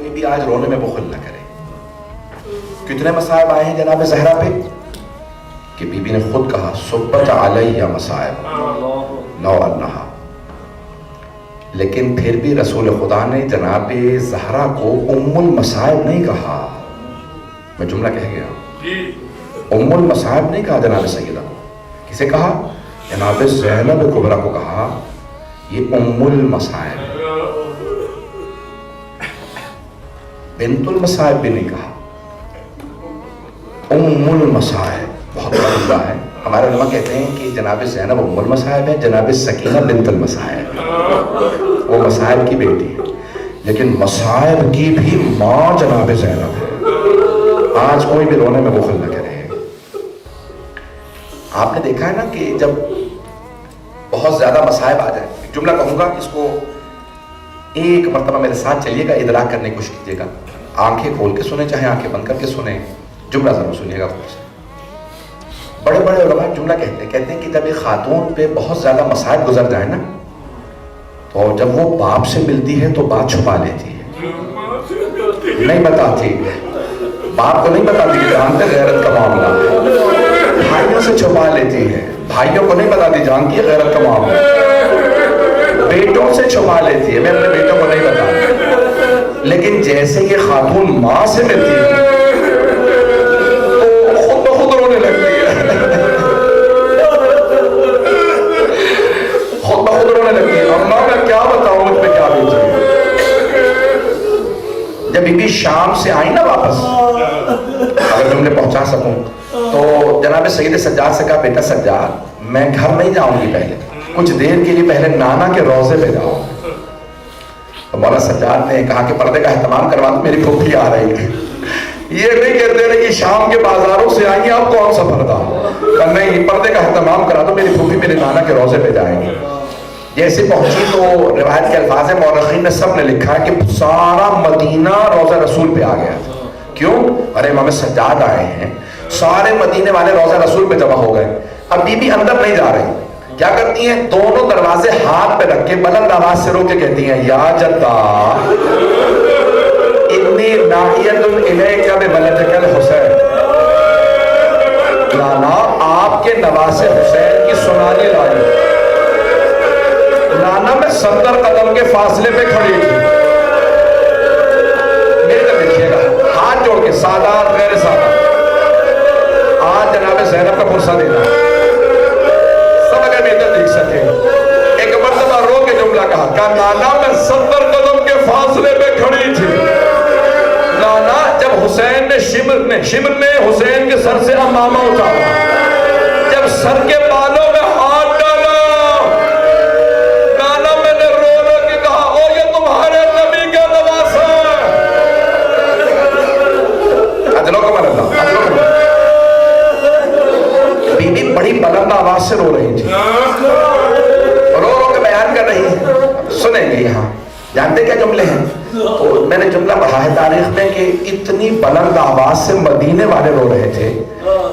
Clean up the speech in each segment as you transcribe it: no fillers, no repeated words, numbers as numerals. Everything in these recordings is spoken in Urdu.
کوئی بھی آج رونے میں بخل نہ کرے. کتنے مصائب آئے ہیں جناب زہرا پہ کہ بی بی نے خود کہا صبت علیہ مصائب نو انہا. لیکن پھر بھی رسول خدا نے جناب زہرا کو ام المصائب نہیں کہا. میں جملہ کہہ گیا, ام المصائب نہیں کہا جناب سیدہ کو. کسے کہا؟ جناب زینب کبریٰ کو کہا یہ ام المصائب. بنت المصائب بھی نہیں کہا, ام المصائب. بہت بڑا جملہ ہے. ہمارے علماء کہتے ہیں کہ جناب زینب ام المصائب ہے, جناب سکینہ بنت المصائب, وہ مصائب کی بیٹی ہے, لیکن مصائب کی بھی ماں جناب زینب ہے. آج کوئی بھی رونے میں بخل نہ کرے. آپ نے دیکھا ہے نا کہ جب بہت زیادہ مصائب آ جائے, جملہ کہوں گا اس کو ایک مرتبہ میرے ساتھ چلیے گا, ادراک کرنے کی کوشش کیجیے گا. آنکھیں کھول کے سنیں چاہے آنکھیں بند کر کے سنیں, جملہ ضرور سنیے گا غور سے. بڑے بڑے علماء جملہ کہتے ہیں کہ جب ایک خاتون پہ بہت زیادہ مصائب گزر جائے نا, تو جب وہ باپ سے ملتی ہے تو بات چھپا لیتی ہے, نہیں بتاتی, باپ کو نہیں بتاتی کہ جانتے غیرت کا معاملہ ہے. بھائیوں سے چھپا لیتی ہے, بھائیوں کو نہیں بتاتی جانتی ہے غیرت کا معاملہ ہے. بیٹوں سے چھپا لیتی ہے, میں اپنے بیٹوں کو نہیں بتاتی. لیکن جیسے یہ خاتون ماں سے ملتی ہے تو خود بخود رونے لگتی ہے, خود بخود رونے لگتی ہے. اماں میں کیا بتاؤں مجھ پہ کیا بیتی ہے. جب بی بی شام سے آئی نا واپس, اگر تم نے پہنچا سکوں تو جناب سید سجاد سے کہا بیٹا سجاد میں گھر نہیں جاؤں گی, پہلے کچھ دیر کے لیے پہلے نانا کے روضے پہ جاؤں. تو مولا سجاد نے کہا کہ پردے کا اہتمام کروا دو, میری پھوپھی آ رہی ہے. یہ نہیں کہتے رہے کہ شام کے بازاروں سے آئیں گے آپ کون سا پردہ, نہیں پردے کا اہتمام کرا دو, میری پھوپھی میرے نانا کے روضے پہ جائیں گے. جیسے پہنچی تو روایت کے الفاظ ہیں, مورخین نے سب نے لکھا ہے کہ سارا مدینہ روضہ رسول پہ آ گیا تھا. کیوں؟ ارے امام سجاد آئے ہیں, سارے مدینے والے روضہ رسول پہ جمع ہو گئے. اب بی بی اندر نہیں جا رہی, کیا کرتی ہیں, دونوں دروازے ہاتھ پہ رکھ کے بلند آواز سے رو کے کہتی ہیں یا جدہ انی ناحیت الیک بولدک الحسین. لانا آپ کے نواسے حسین کی سنانی لائی. لانا میں 70 قدم کے فاصلے پہ کھڑی تھی. میرے طرف دیکھیے گا, ہاتھ جوڑ کے, سادات غیر سادات. آج جناب زینب کا پرسہ دینا سب اگر میرے دیکھ سکے. ایک مرتبہ رو کے جملہ کہا کہ نانا میں 70 قدم کے فاصلے پہ کھڑی تھی. نانا جب حسین نے شمر نے حسین کے سر سے امامہ اتارا, جب سر کے بالوں میں ہاتھ ڈالا, نانا میں نے رو رو کے کہا او یہ تمہارے نبی کا نواسہ ہے. اجلو کو ملنا, اجلو کو ملنا. بی بی بڑی بلند آواز سے رو رہی تھی, رو رو کے بیان کر رہی ہے. سنیں گے یہاں, جانتے کیا جملے ہیں؟ تو میں نے جملہ پڑھا ہے تاریخ میں کہ اتنی بلند آواز سے مدینے والے رو رہے تھے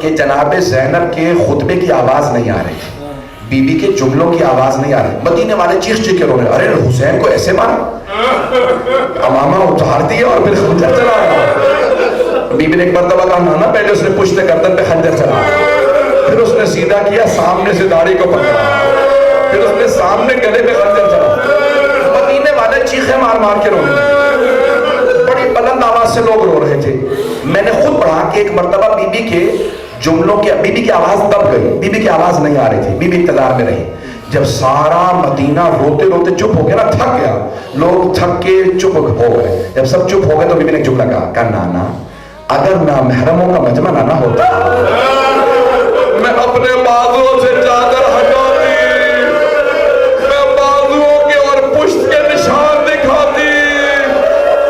کہ جناب زینب کے خطبے کی آواز نہیں آ رہی تھی, بی بی کے جملوں کی آواز نہیں آ رہی. مدینے والے چیخ چیخ کے رو رہے, ارے حسین کو ایسے مارا, امامہ اتار دیا اور پھر خنجر چلایا. بی بی نے ایک مرتبہ کہا نانا پہلے اس نے پشت گردن پہ خنجر چلایا, پھر اس نے سیدھا کیا, سامنے سے داڑھی کو پکڑا, پھر اس نے سامنے گلے پہ خنجر چلایا. مدینے والے چیخیں مار مار کے رو رہے تھے, بڑی بلند آواز سے لوگ رو رہے تھے. میں نے خود پڑھا کہ ایک مرتبہ بی بی کے جملوں کی, بی بی کی آواز دب گئی, بی بی کی آواز نہیں آ رہی تھی, بی بی اقتدار میں رہی. جب سارا مدینہ روتے روتے چپ ہو گیا نا, تھک گیا, لوگ تھک کے چپ ہو گئے. جب سب چپ ہو گئے تو بی بی نے ایک جملہ کہا کہ نانا اگر نامحرموں کا مجمع نہ ہوتا میں اپنے بازوؤں سے چادر ہٹاتی, میں بازوؤں کے اور پشت کے نشان دکھاتی.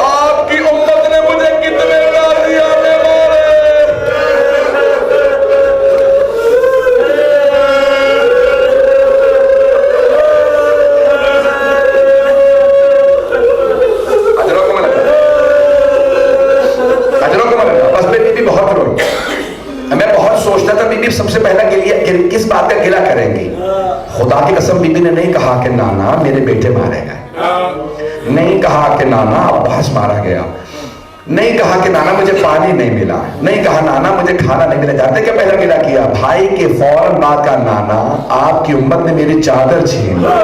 آپ کی امت نے مجھے کتنے غازیانے مارے. اجروں کو ملے, اجروں کو ملے. بس میری بھی بہت روئی. میں بہت سوچتا تھا بی بی سب سے پہلا کس بات کا گلہ کریں گی. خدا کی قسم بی بی نے نہیں کہا کہ نانا میرے بیٹے مارے گئے, نہیں کہا کہ نانا عباس مارا گیا، نہیں کہا کہ نانا مجھے پانی نہیں ملا، نہیں کہا نانا مجھے کھانا نہیں ملا. جانتے کیا پہلا گلہ کیا؟ بھائی کے فوراً بعد کا نانا آپ کی امت نے میری چادر چھین لی.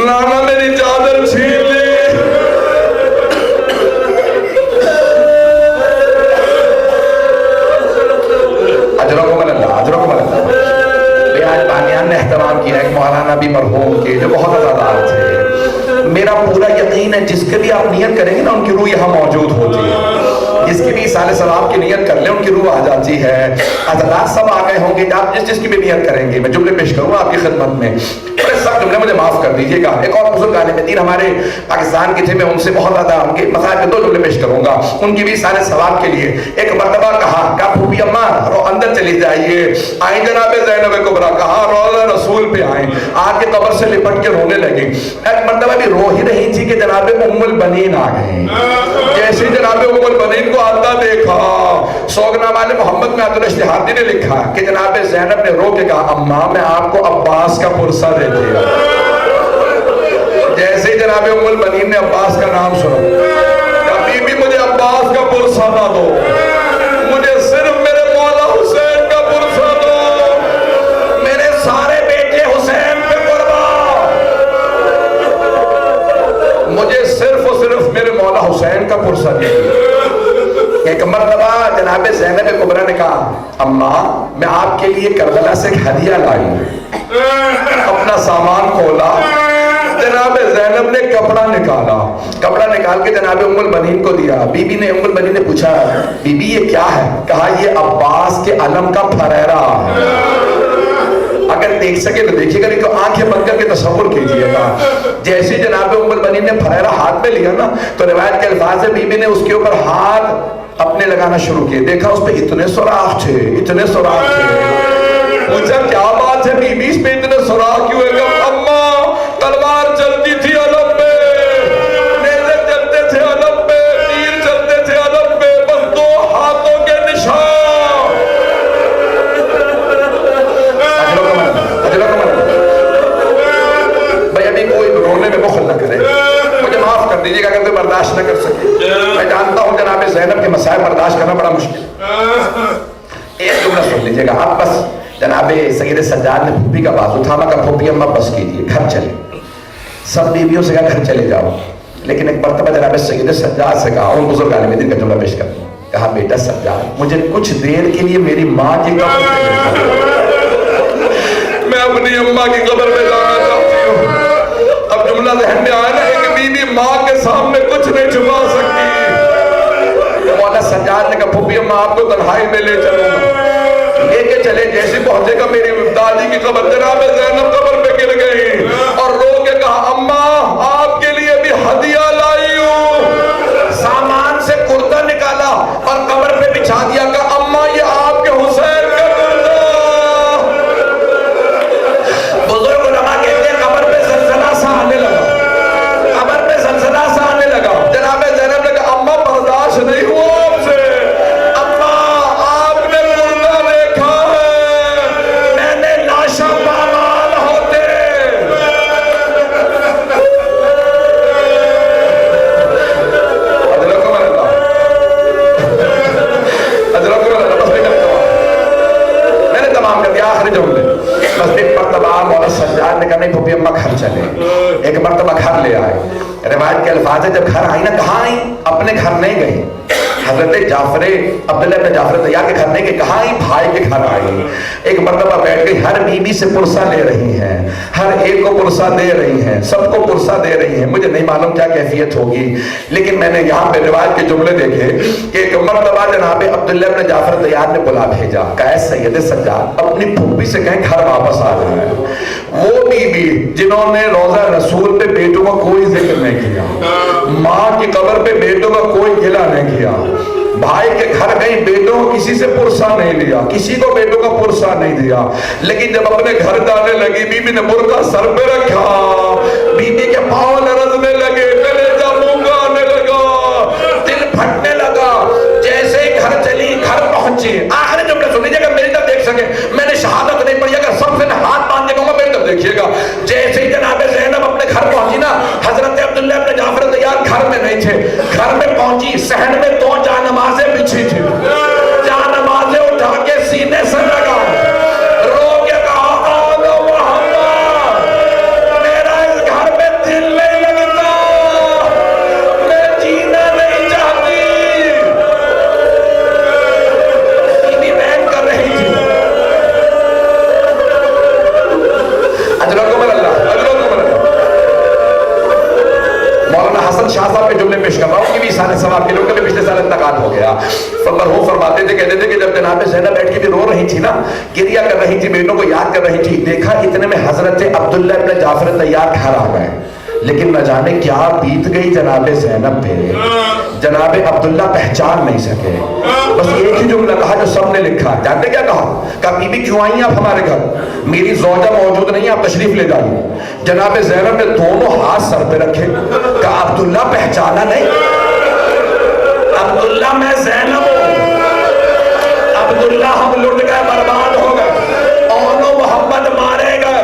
نانا میری چادر چھین لی. اجرکم اللہ، اجرکم اللہ. آج بانیان نے احترام کیا ایک مولانا بھی مرحوم کے جو بہت عزادار تھے. میرا پورا یقین ہے جس کے بھی آپ نیت کریں گے نا ان کی روح یہاں موجود ہوتی ہے. جس کی بھی سال ثواب کی نیت کر لیں ان کی روح آ جاتی ہے. حضرات سب آ گئے ہوں گے، آپ جس کی بھی نیت کریں گے. میں جملے پیش کروں آپ کی خدمت میں، سب جملے مجھے معاف کر دیجیے گا. ایک اور بزرگ عالم دین ہمارے پاکستان کے تھے، میں ان سے بہت زیادہ ان کے مسائل میں 2 جملے پیش کروں گا ان کی بھی سارے ثواب کے لیے. ایک مرتبہ کہا پھوپھی اماں رو اندر چلی جائیے. آئیں جناب زینب کبریٰ، کہا روضہ رسول پہ آئیں. آ کے قبر سے لپٹ کے رونے لگی. ایک مرتبہ بھی رو ہی رہی تھی کہ جناب ام البنین آ گئے. جیسے جناب ام البنین کو آتا دیکھا، سوگنامہ محمد میں عبد الاشتہادی نے لکھا کہ جناب زینب نے رو کے کہا اماں میں آپ کو عباس کا پرسہ دیتی ہوں. جیسے جناب ام البنین نے عباس کا نام سنا، کبھی بھی مجھے عباس کا پرسہ نہ دو، مجھے صرف میرے مولا حسین کا پرسہ دو، میرے سارے بیٹے حسین پہ قربان، مجھے صرف اور صرف میرے مولا حسین کا پرسہ دیجیے. ایک مرتبہ جناب زینب کبریٰ نے کہا اماں میں آپ کے لیے کربلا سے ایک ہدیہ لائی ہوں. اپنا سامان کھولا، جناب زینب نے کپڑا نکالا، کپڑا نکال کے جناب ام البنین کو دیا. بی بی نے ام البنین نے پوچھا بی بی یہ کیا ہے؟ کہا یہ عباس کے علم کا پھریرا ہے. اگر دیکھ سکے تو دیکھیے گا، نہیں تو آنکھیں بند کر کے تصور کیجئے گا. جیسے جناب ام البنین نے پھریرا ہاتھ میں لیا نا تو روایت کے الفاظ ہے بی بی نے اس کے اوپر ہاتھ اپنے لگانا شروع کیے. دیکھا اس پہ اتنے سوراخ تھے، اتنے سوراخ تھے. پوچھا کیا بات ہے بی بی اس پہ اتنے سوراخ کیوں ہے؟ کہ اماں تلوار چلتی تھی علم پہ، نیزے چلتے تھے علم پہ، تیر چلتے تھے علم پہ، بس 2 ہاتھوں کے نشان. بھائی ابھی کوئی رونے میں بخل نہ کرے، مجھے معاف کر دیجیے گا اگر کوئی برداشت نہ کر سکے. میں جانتا ہوں جناب زینب کے مسائل برداشت کرنا بڑا مشکل. ایک جملہ سن لیجیے گا آپ بس. جناب سید سجاد نے پھوپھی کا بازو تھاما، کا پھوپھی اماں بس کیجیے گھر چلے. سب بیویوں سے کہا گھر چلے جاؤ. لیکن ایک مرتبہ جناب سید سجاد سے کہا، ان بزرگ عالم دین کا جملہ پیش کرتا ہوں. کہا بیٹا سجاد مجھے کچھ دیر کے لیے میری ماں کی قبر پہ لے جاؤ، میں اپنی اماں کی قبر پہ جانا چاہتی ہوں. اب جملہ ذہن میں آیا نا کہ بیوی ماں کے سامنے کچھ نہیں چھپا سکتی. مولا سجاد نے کہا پھوپھی اماں آپ کو تنہائی میں لے چلوں گا. لے کے چلے. جیسے پہنچے گا میری دادی کی قبر، جناب زینب قبر پہ گر گئی اور رو کے کہا اماں آپ کے لیے بھی ہدیہ لائی ہوں. سامان سے کرتا نکالا اور قبر پہ بچھا دیا. کہا اماں یہ آپ کے حسین کا کرتا. بزرگ علماء کہتے ہیں قبر پہ زلزلہ سا آنے لگا، قبر پہ زلزلہ سا آنے لگا. جناب زینب نے کہا اماں برداشت نہیں ہوا آپ سے، سجاد نے کہا نہیں پھوپھی اماں گھر چلے. ایک مرتبہ گھر لے آئے. روایت کے الفاظ ہے جب گھر آئی نا، کہاں آئی؟ اپنے گھر نہیں گئی. حضرت جعفر عبداللہ بن جعفر طیار کے گھر نہیں گئی، کہاں آئی؟ بھائی کے گھر آئی. ایک مرتبہ بیٹھ گئی، ہر بیوی سے پرسہ لے رہی ہیں، ہر ایک کو پرسہ دے رہی ہیں، سب کو پرسہ دے رہی ہیں. مجھے نہیں معلوم کیا کیفیت ہوگی، لیکن میں نے یہاں پہ روایت کے جملے دیکھے کہ ایک مرتبہ جناب عبداللہ بن جعفر طیار نے بلا بھیجا. کہا سید سجاد اپنی پھوپھی سے کہیں گھر واپس آ جائے. وہ بیوی جنہوں نے روضہ رسول پہ بیٹوں کا کوئی ذکر نہیں کیا، ماں کی قبر پہ بیٹوں کا کوئی گلہ نہیں کیا، بھائی کے گھر گئی بیٹوں کو کسی سے پرسہ نہیں لیا، کسی کو بیٹوں کا پرسہ نہیں دیا. لیکن جب اپنے گھر جانے لگی بیوی نے برقع سر پہ رکھا، بیوی کے پاؤں لرزنے لگے، کلیجہ منہ کا آنے لگا، دل پھٹنے لگا. جیسے ہی گھر چلی، گھر پہنچی. آخری جملے سن لیجیے گا میری طرف دیکھ سکے. میں نے شہادت نہیں پڑھی، اگر سب سے ہاتھ باندھ کے کہوں گا میری طرف دیکھیے گا. جیسے ہی جناب زینب اپنے گھر تھے. گھر میں پہنچی, صحن میں 2 جانمازیں بچھی تھی. جانمازیں اٹھا کے سینے سے لگا, رو کے کہا آلو محمد, میرا اس گھر میں دل نہیں لگتا, میں جینا نہیں چاہتی. بیوی بہن کر رہی تھی. اجرکم اللہ, اجرکم اللہ. مولانا حسن شاہ صاحب کے جملے پیش کر رہا ہوں, ان کی بھی سال ثواب کے لوگوں کے پچھلے سال انتقال ہو گیا. مرحوم فرماتے تھے, کہتے تھے کہ جب جناب زینب بیٹھ کے بھی رو رہی تھی نا, گریہ کر رہی تھی, بیٹوں کو یاد کر رہی تھی, دیکھا اتنے میں حضرت عبداللہ ابن جعفر طیار گھر آ گئے. لیکن نہ جانے کیا بیت گئی جناب زینب پہ, جناب عبداللہ پہچان نہیں سکے. بس ایک ہی جملہ کہا جو سب نے لکھا. جانتے کیا کہا؟ کہا بی بی کیوں آئیں آپ ہمارے گھر؟ میری زوجہ موجود نہیں, آپ تشریف لے جائیے. جناب زینب نے دونوں ہاتھ سر پہ رکھے, کہا عبداللہ پہچانا نہیں؟ عبداللہ میں زینب ہوں, عبداللہ ہم لٹ گئے, برباد ہو گئے, اونو محمد مارے گئے.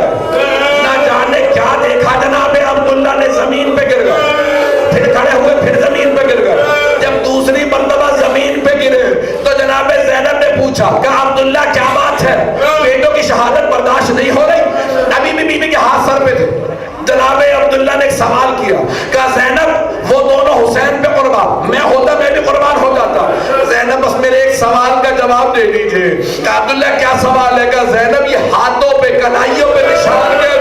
نہ جانے کیا دیکھا جناب عبداللہ نے, زمین پہ گر گئے, پھر کھڑے ہوئے, پھر زمین پہ گر گئے. جب دوسری مرتبہ زمین پہ گرے تو جناب زینب نے پوچھا, کہا عبداللہ کیا بات ہے, بیٹوں کی شہادت برداشت نہیں ہو رہی؟ ابھی بھی بیوی کے ہاتھ سر پہ تھے. جناب عبداللہ نے ایک سوال کیا, کہا زینب وہ دونوں حسین پہ قربان, میں ہوتا میں بھی قربان ہو جاتا. زینب بس میرے ایک سوال کا جواب دے دیجئے. کہا عبداللہ کیا سوال ہے؟ کہا زینب یہ ہاتھوں پہ, کلائیوں پہ نشان کے